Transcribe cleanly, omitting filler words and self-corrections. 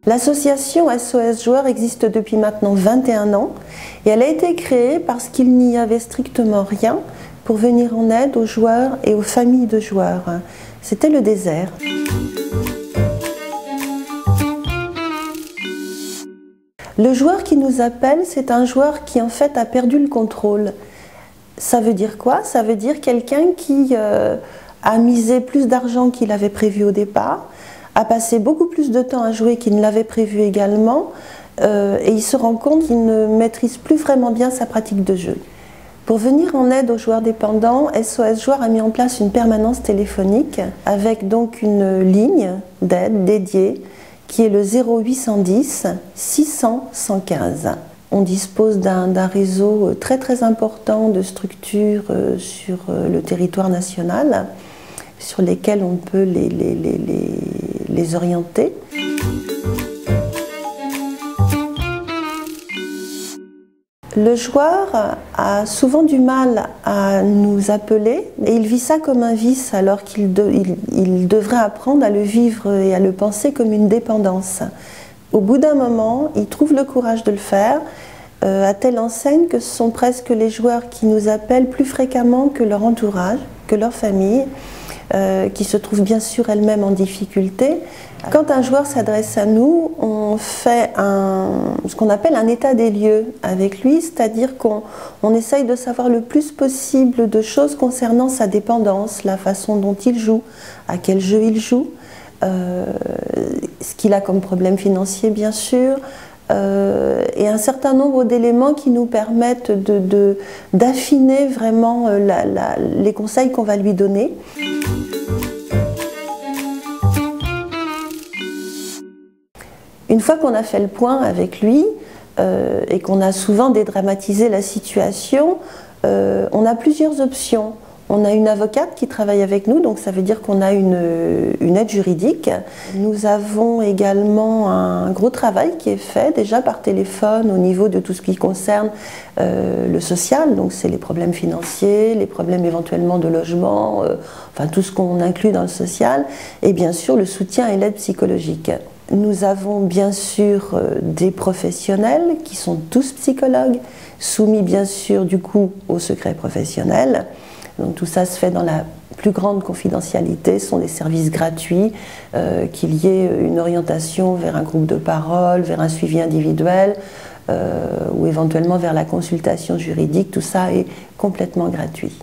L'association SOS Joueurs existe depuis maintenant 21 ans et elle a été créée parce qu'il n'y avait strictement rien pour venir en aide aux joueurs et aux familles de joueurs. C'était le désert. Le joueur qui nous appelle, c'est un joueur qui en fait a perdu le contrôle. Ça veut dire quoi? Ça veut dire quelqu'un qui a misé plus d'argent qu'il avait prévu au départ, a passé beaucoup plus de temps à jouer qu'il ne l'avait prévu également, et il se rend compte qu'il ne maîtrise plus vraiment bien sa pratique de jeu. Pour venir en aide aux joueurs dépendants, SOS Joueurs a mis en place une permanence téléphonique avec donc une ligne d'aide dédiée qui est le 0810 600 115. On dispose d'un réseau très important de structures sur le territoire national sur lesquelles on peut les orienter. Le joueur a souvent du mal à nous appeler et il vit ça comme un vice alors qu'il devrait apprendre à le vivre et à le penser comme une dépendance. Au bout d'un moment, il trouve le courage de le faire, à telle enseigne que ce sont presque les joueurs qui nous appellent plus fréquemment que leur entourage, que leur famille, qui se trouve bien sûr elle-même en difficulté. Quand un joueur s'adresse à nous, on fait ce qu'on appelle un état des lieux avec lui, c'est-à-dire qu'on essaye de savoir le plus possible de choses concernant sa dépendance, la façon dont il joue, à quel jeu il joue, ce qu'il a comme problème financier bien sûr, et un certain nombre d'éléments qui nous permettent d'affiner vraiment les conseils qu'on va lui donner. Une fois qu'on a fait le point avec lui et qu'on a souvent dédramatisé la situation, on a plusieurs options. On a une avocate qui travaille avec nous, donc ça veut dire qu'on a une aide juridique. Nous avons également un gros travail qui est fait déjà par téléphone au niveau de tout ce qui concerne le social, donc c'est les problèmes financiers, les problèmes éventuellement de logement, enfin tout ce qu'on inclut dans le social, et bien sûr le soutien et l'aide psychologique. Nous avons bien sûr des professionnels qui sont tous psychologues, soumis bien sûr du coup au secret professionnel. Donc tout ça se fait dans la plus grande confidentialité, ce sont des services gratuits, qu'il y ait une orientation vers un groupe de parole, vers un suivi individuel ou éventuellement vers la consultation juridique, tout ça est complètement gratuit.